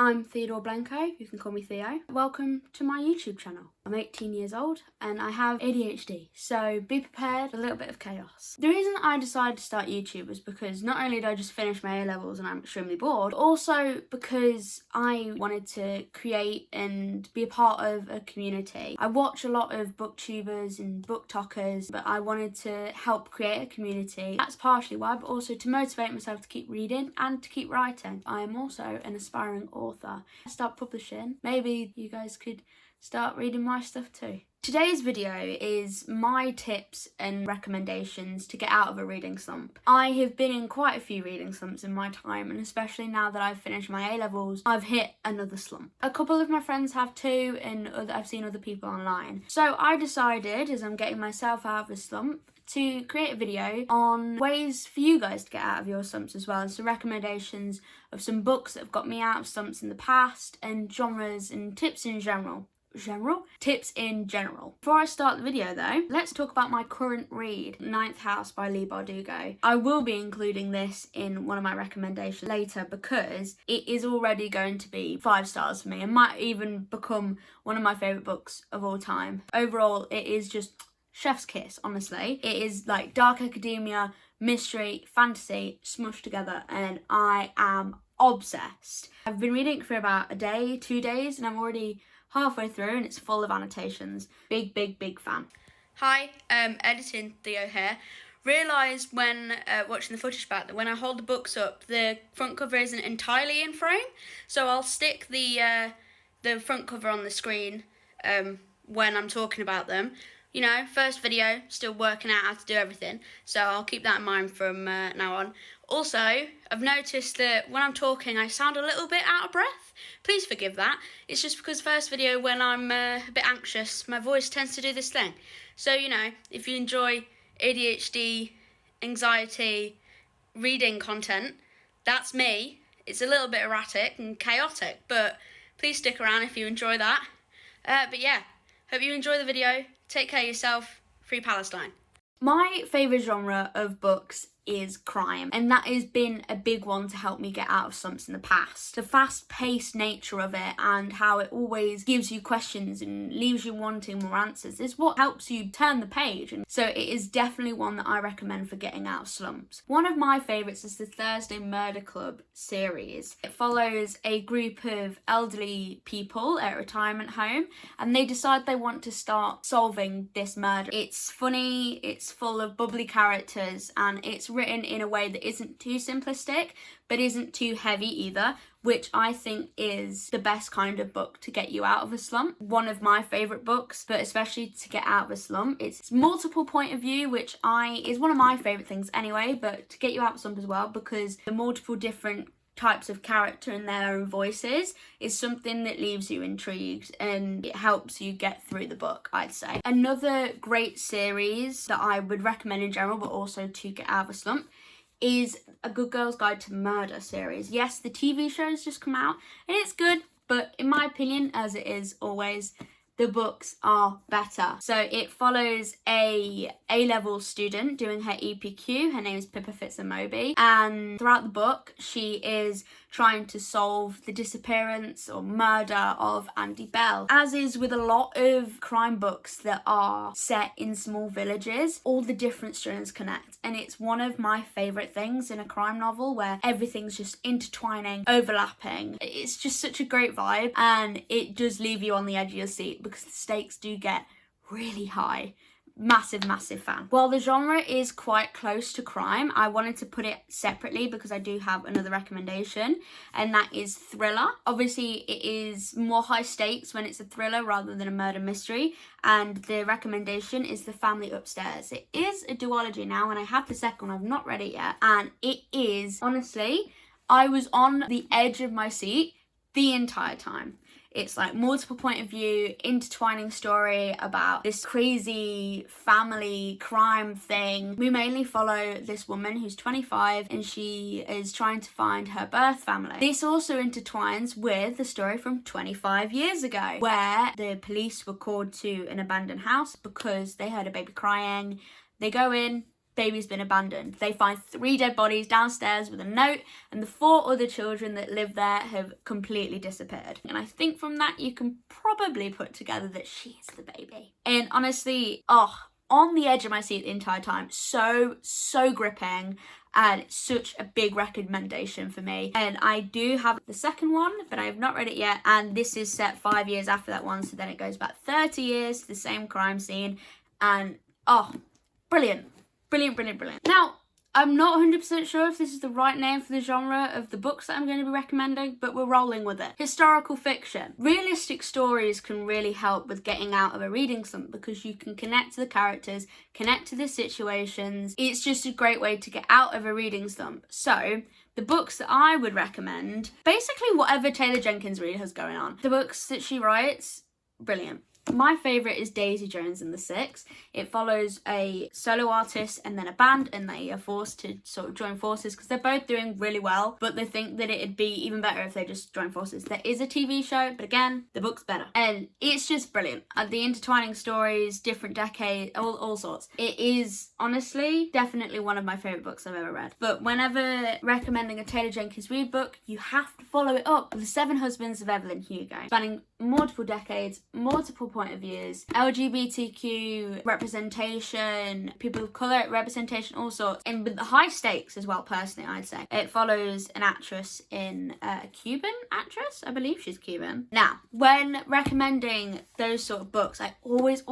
I'm Theodore Blanco, you can call me Theo. Welcome to my YouTube channel. I'm 18 years old and I have ADHD, so be prepared for a little bit of chaos. The reason I decided to start YouTube was because not only did I just finish my A-levels and I'm extremely bored, but also because I wanted to create and be a part of a community. I watch a lot of booktubers and booktalkers, but I wanted to help create a community. That's partially why, but also to motivate myself to keep reading and to keep writing. I am also an aspiring author. Start publishing. Maybe you guys could start reading my stuff too. Today's video is my tips and recommendations to get out of a reading slump. I have been in quite a few reading slumps in my time, and especially now that I've finished my A-levels, I've hit another slump. A couple of my friends have too, and I've seen other people online. So I decided, as I'm getting myself out of a slump, to create a video on ways for you guys to get out of your slumps as well, and some recommendations of some books that have got me out of slumps in the past, and genres and tips in general. Tips in general. Before I start the video though, let's talk about my current read, Ninth House by Leigh Bardugo. I will be including this in one of my recommendations later because it is already going to be 5 stars for me and might even become one of my favourite books of all time. Overall, it is just chef's kiss, honestly. It is like dark academia, mystery, fantasy, smushed together, and I am obsessed. I've been reading it for about a day, 2 days, and I'm already halfway through and it's full of annotations. Big fan. Hi, editing Theo here. Realised when watching the footage back that when I hold the books up, the front cover isn't entirely in frame, so I'll stick the front cover on the screen when I'm talking about them. You know, first video, still working out how to do everything, so I'll keep that in mind from now on. Also, I've noticed that when I'm talking I sound a little bit out of breath. Please forgive that. It's just because first video, when I'm a bit anxious, my voice tends to do this thing. So, you know, if you enjoy ADHD, anxiety, reading content, that's me. It's a little bit erratic and chaotic, but please stick around if you enjoy that. But yeah, hope you enjoy the video. Take care of yourself. Free Palestine. My favourite genre of books is crime, and that has been a big one to help me get out of slumps in the past. The fast-paced nature of it and how it always gives you questions and leaves you wanting more answers is what helps you turn the page, and so it is definitely one that I recommend for getting out of slumps. One of my favourites is the Thursday Murder Club series. It follows a group of elderly people at a retirement home, and they decide they want to start solving this murder. It's funny, it's full of bubbly characters, and it's written in a way that isn't too simplistic but isn't too heavy either, which I think is the best kind of book to get you out of a slump. One of my favourite books, but especially to get out of a slump. It's multiple point of view, which is one of my favourite things anyway, but to get you out of a slump as well, because the multiple different types of character and their own voices is something that leaves you intrigued and it helps you get through the book, I'd say. Another great series that I would recommend in general, but also to get out of a slump, is A Good Girl's Guide to Murder series. Yes, the TV show's just come out and it's good, but in my opinion, as it is always, the books are better. So it follows a A-level student doing her EPQ. Her name is Pippa Fitzamobi, and throughout the book she is trying to solve the disappearance or murder of Andy Bell. As is with a lot of crime books that are set in small villages, all the different strands connect, and it's one of my favourite things in a crime novel where everything's just intertwining, overlapping. It's just such a great vibe, and it does leave you on the edge of your seat because the stakes do get really high. Massive fan. While the genre is quite close to crime, I wanted to put it separately because I do have another recommendation, and that is thriller. Obviously it is more high stakes when it's a thriller rather than a murder mystery, and the recommendation is The Family Upstairs. It is a duology now, and I have the second one. I've not read it yet, and it is, honestly, I was on the edge of my seat the entire time. It's like multiple point of view, intertwining story about this crazy family crime thing. We mainly follow this woman who's 25 and she is trying to find her birth family. This also intertwines with the story from 25 years ago where the police were called to an abandoned house because they heard a baby crying. They go in, baby's been abandoned. They find 3 dead bodies downstairs with a note, and the 4 other children that live there have completely disappeared. And I think from that you can probably put together that she's the baby. And honestly, on the edge of my seat the entire time. So gripping, and such a big recommendation for me. And I do have the second one, but I have not read it yet, and this is set 5 years after that one, so then it goes back 30 years to the same crime scene. And brilliant. Now, I'm not 100% sure if this is the right name for the genre of the books that I'm going to be recommending, but we're rolling with it. Historical fiction. Realistic stories can really help with getting out of a reading slump because you can connect to the characters, connect to the situations. It's just a great way to get out of a reading slump. So, the books that I would recommend, basically whatever Taylor Jenkins Reid has going on. The books that she writes, brilliant. My favourite is Daisy Jones and the Six. It follows a solo artist and then a band, and they are forced to sort of join forces because they're both doing really well, but they think that it'd be even better if they just join forces. There is a TV show, but again, the book's better. And it's just brilliant. The intertwining stories, different decades, all sorts. It is, honestly, definitely one of my favourite books I've ever read. But whenever recommending a Taylor Jenkins Reid book, you have to follow it up with The 7 Husbands of Evelyn Hugo, spanning multiple decades, multiple point of views, LGBTQ representation, people of colour representation, all sorts, and with the high stakes as well. Personally, I'd say it follows an actress in a Cuban actress, I believe she's Cuban. Now, when recommending those sort of books, I always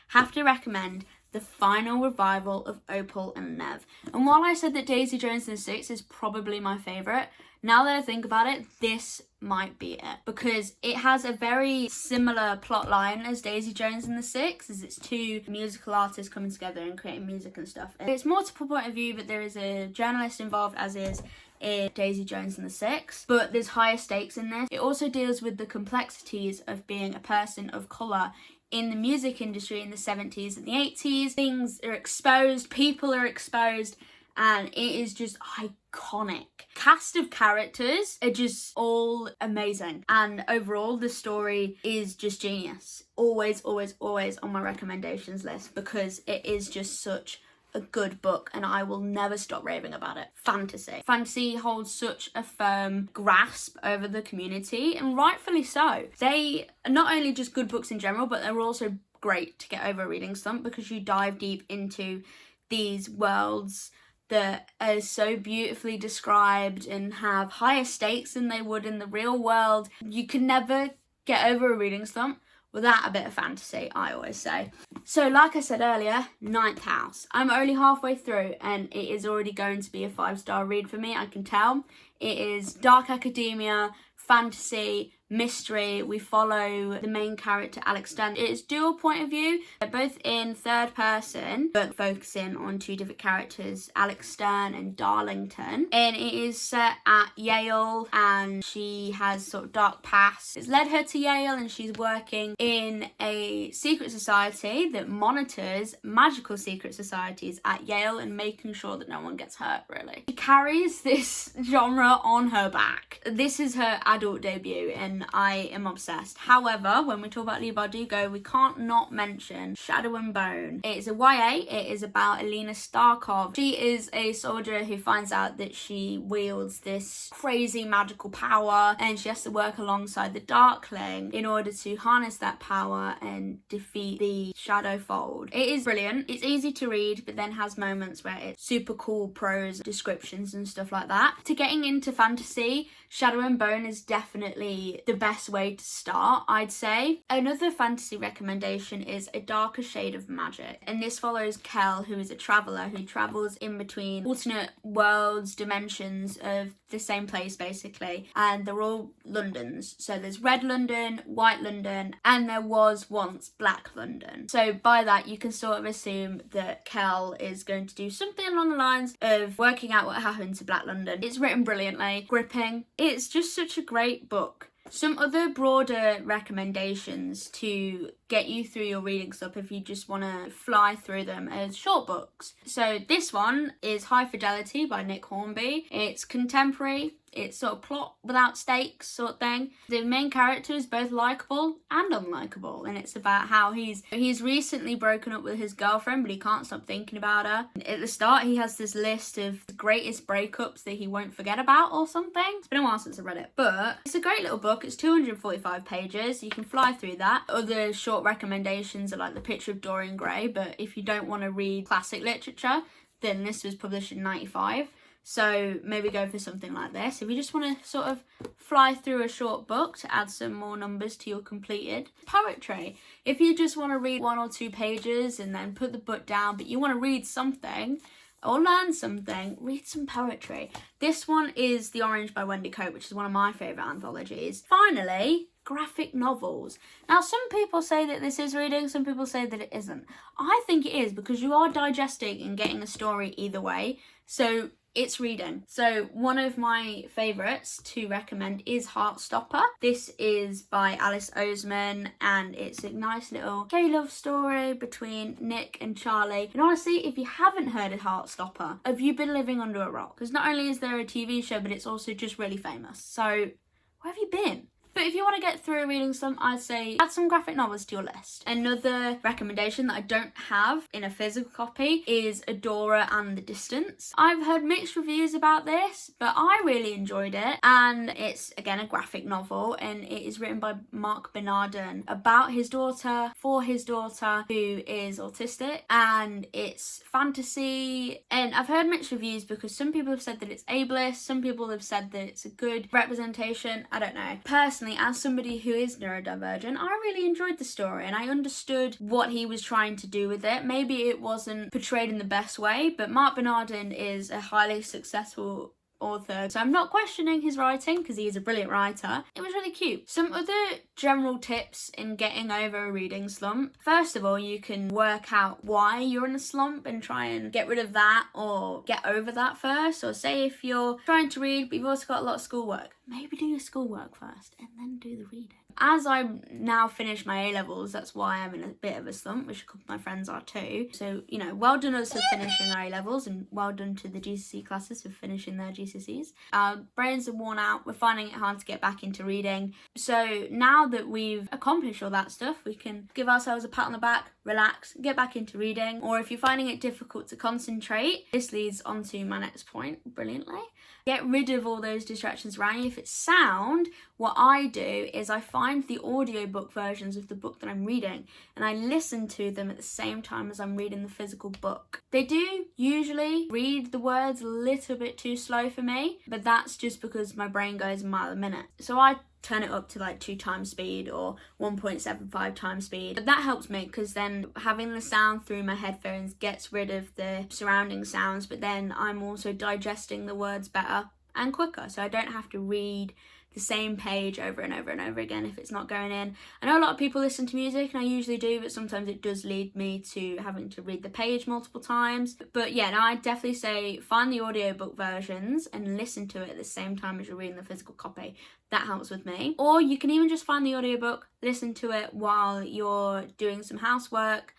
have to recommend the final revival of Opal and Nev. And while I said that Daisy Jones and the Six is probably my favourite, now that I think about it, this might be it, because it has a very similar plot line as Daisy Jones and the Six, as it's 2 musical artists coming together and creating music and stuff. It's multiple point of view, but there is a journalist involved, as is in Daisy Jones and the Six, but there's higher stakes in this. It also deals with the complexities of being a person of colour in the music industry in the 70s and the 80s. Things are exposed, people are exposed, and it is just iconic. Cast of characters are just all amazing, and overall the story is just genius. Always on my recommendations list because it is just such a good book, and I will never stop raving about it. Fantasy holds such a firm grasp over the community, and rightfully so. They are not only just good books in general, but they're also great to get over a reading slump because you dive deep into these worlds that are so beautifully described and have higher stakes than they would in the real world. You can never get over a reading slump without a bit of fantasy, I always say. So like I said earlier, Ninth House. I'm only halfway through and it is already going to be a 5-star read for me, I can tell. It is dark academia, fantasy, mystery. We follow the main character, Alex Stern. It is dual point of view, both in third person, but focusing on 2 different characters, Alex Stern and Darlington. And it is set at Yale, and she has sort of dark past. It's led her to Yale, and she's working in a secret society that monitors magical secret societies at Yale and making sure that no one gets hurt, really. She carries this genre on her back. This is her adult debut, and I am obsessed. However, when we talk about Leigh Bardugo, we can't not mention Shadow and Bone. It's a YA. It is about Alina Starkov. She is a soldier who finds out that she wields this crazy magical power, and she has to work alongside the Darkling in order to harness that power and defeat the Shadow Fold. It is brilliant. It's easy to read, but then has moments where it's super cool prose descriptions and stuff like that. To getting into fantasy, Shadow and Bone is definitely the best way to start, I'd say. Another fantasy recommendation is A Darker Shade of Magic, and this follows Kel, who is a traveller who travels in between alternate worlds, dimensions of the same place basically, and they're all Londons. So there's Red London, White London, and there was once Black London. So by that you can sort of assume that Kel is going to do something along the lines of working out what happened to Black London. It's written brilliantly, gripping. It's just such a great book. Some other broader recommendations to get you through your reading slump if you just want to fly through them as short books. So this one is High Fidelity by Nick Hornby. It's contemporary, It's sort of plot without stakes sort of thing. The main character is both likeable and unlikable, and it's about how he's recently broken up with his girlfriend, but he can't stop thinking about her. At the start, he has this list of the greatest breakups that he won't forget about or something. It's been a while since I read it, but it's a great little book. It's 245 pages. You can fly through that. Other short recommendations are like The Picture of Dorian Gray, but if you don't want to read classic literature, then this was published in 95. So maybe go for something like this. If you just want to sort of fly through a short book to add some more numbers to your completed. Poetry. If you just want to read 1 or 2 pages and then put the book down, but you want to read something or learn something, read some poetry. This one is The Orange by Wendy Cope, which is one of my favourite anthologies. Finally, graphic novels. Now, some people say that this is reading, some people say that it isn't. I think it is, because you are digesting and getting a story either way. So it's reading. So one of my favourites to recommend is Heartstopper. This is by Alice Oseman, and it's a nice little K-love story between Nick and Charlie. And honestly, if you haven't heard of Heartstopper, have you been living under a rock? Because not only is there a TV show, but it's also just really famous. So where have you been? But if you want to get through reading some, I'd say add some graphic novels to your list. Another recommendation that I don't have in a physical copy is Adora and the Distance. I've heard mixed reviews about this, but I really enjoyed it. And it's, again, a graphic novel, and it is written by Mark Bernardin about his daughter, for his daughter, who is autistic. And it's fantasy. And I've heard mixed reviews because some people have said that it's ableist, some people have said that it's a good representation. I don't know. Personally, as somebody who is neurodivergent, I really enjoyed the story and I understood what he was trying to do with it. Maybe it wasn't portrayed in the best way, but Mark Bernardin is a highly successful author, so I'm not questioning his writing because he is a brilliant writer. It was really cute. Some other general tips in getting over a reading slump. First of all, you can work out why you're in a slump and try and get rid of that or get over that first. Or say if you're trying to read but you've also got a lot of schoolwork, maybe do your schoolwork first and then do the reading. As I'm now finished my A-levels, that's why I'm in a bit of a slump, which a couple of my friends are too. So, you know, well done us for finishing our A-levels, and well done to the GCSE classes for finishing their GCSEs. Our brains are worn out, we're finding it hard to get back into reading. So now that we've accomplished all that stuff, we can give ourselves a pat on the back, relax, get back into reading. Or if you're finding it difficult to concentrate, this leads on to my next point brilliantly. Get rid of all those distractions around you. If it's sound, what I do is I find the audiobook versions of the book that I'm reading and I listen to them at the same time as I'm reading the physical book. They do usually read the words a little bit too slow for me, but that's just because my brain goes a mile a minute. So I turn it up to like 2 times speed or 1.75 times speed. But that helps me because then having the sound through my headphones gets rid of the surrounding sounds, but then I'm also digesting the words better and quicker, so I don't have to read the same page over and over and over again if it's not going in. I know a lot of people listen to music, and I usually do, but sometimes it does lead me to having to read the page multiple times. But yeah, no, I'd definitely say find the audiobook versions and listen to it at the same time as you're reading the physical copy. That helps with me. Or you can even just find the audiobook, listen to it while you're doing some housework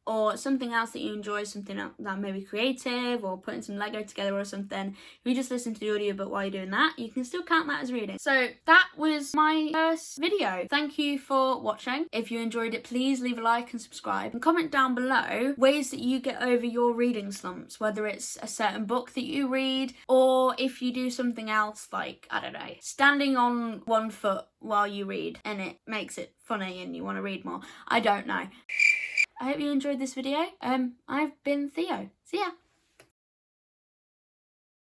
or something else that you enjoy, something that may be creative or putting some Lego together or something. If you just listen to the audiobook while you're doing that, you can still count that as reading. So that was my first video. Thank you for watching. If you enjoyed it, please leave a like and subscribe. And comment down below ways that you get over your reading slumps, whether it's a certain book that you read or if you do something else like, I don't know, standing on one foot while you read and it makes it funny and you want to read more. I don't know. I hope you enjoyed this video. I've been Theo. See ya.